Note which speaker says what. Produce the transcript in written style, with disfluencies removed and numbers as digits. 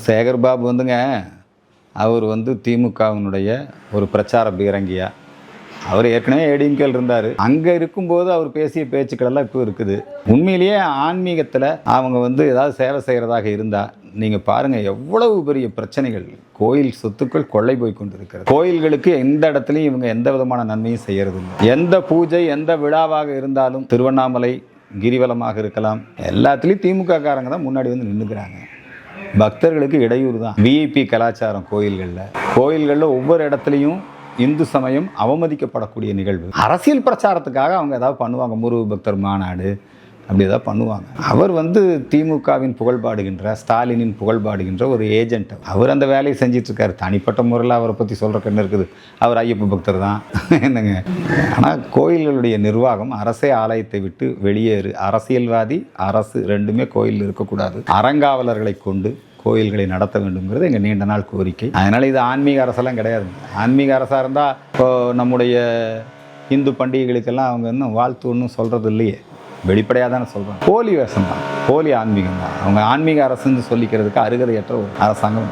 Speaker 1: சேகர் பாபு வந்துங்க, அவர் வந்து திமுகவினுடைய ஒரு பிரச்சார பீரங்கியா. அவர் ஏற்கனவே ஏடிஎம்கேல இருந்தார். அங்கே இருக்கும்போது அவர் பேசிய பேச்சுக்களெல்லாம் இப்போ இருக்குது. உண்மையிலேயே ஆன்மீகத்தில் அவங்க வந்து ஏதாவது சேவை செய்கிறதாக இருந்தால் நீங்கள் பாருங்கள், எவ்வளவு பெரிய பிரச்சனைகள், கோயில் சொத்துக்கள் கொள்ளை போய் கொண்டு இருக்கிறது. கோயில்களுக்கு எந்த இடத்துலையும் இவங்க எந்த விதமான நன்மையும் செய்கிறது இல்லை. எந்த பூஜை எந்த விழாவாக இருந்தாலும், திருவண்ணாமலை கிரிவலமாக இருக்கலாம், எல்லாத்துலேயும் திமுக காரங்க தான் முன்னாடி வந்து நின்றுக்கிறாங்க. பக்தர்களுக்கு இடையூறு தான். விஐபி கலாச்சாரம் கோயில்களில் ஒவ்வொரு இடத்துலையும் இந்து சமயம் அவமதிக்கப்படக்கூடிய நிகழ்வு. அரசியல் பிரச்சாரத்துக்காக அவங்க ஏதாவது பண்ணுவாங்க, முருக பக்தர் மாநாடு அப்படி ஏதாவது பண்ணுவாங்க. அவர் வந்து திமுகவின் புகழ்பாடுகின்ற, ஸ்டாலினின் புகழ்பாடுகின்ற ஒரு ஏஜென்ட். அவர் அந்த வேலையை செஞ்சிட்ருக்காரு. தனிப்பட்ட முறையில் அவரை பற்றி சொல்கிற என்ன இருக்குது, அவர் ஐயப்ப பக்தர் தான் என்னங்க. ஆனால் கோயில்களுடைய நிர்வாகம், அரசே ஆலயத்தை விட்டு வெளியேறு, அரசியல்வாதி அரசு ரெண்டுமே கோயில் இருக்கக்கூடாது, அறங்காவலர்களை கொண்டு கோயில்களை நடத்த வேண்டும்ங்கிறது எங்கள் நீண்ட நாள் கோரிக்கை. அதனால் இது ஆன்மீக அரசெல்லாம் கிடையாது. ஆன்மீக அரசாக இருந்தால் இப்போது நம்முடைய இந்து பண்டிகைகளுக்கெல்லாம் அவங்க இன்னும் வாழ்த்து ஒன்றும் சொல்கிறது இல்லையே, வெளிப்படையாக தானே சொல்கிறாங்க. போலி வேஷம் தான், போலி ஆன்மீகம் தான். அவங்க ஆன்மீக அரசுன்னு சொல்லிக்கிறதுக்கு அருகதையற்ற ஒரு அரசாங்கம்.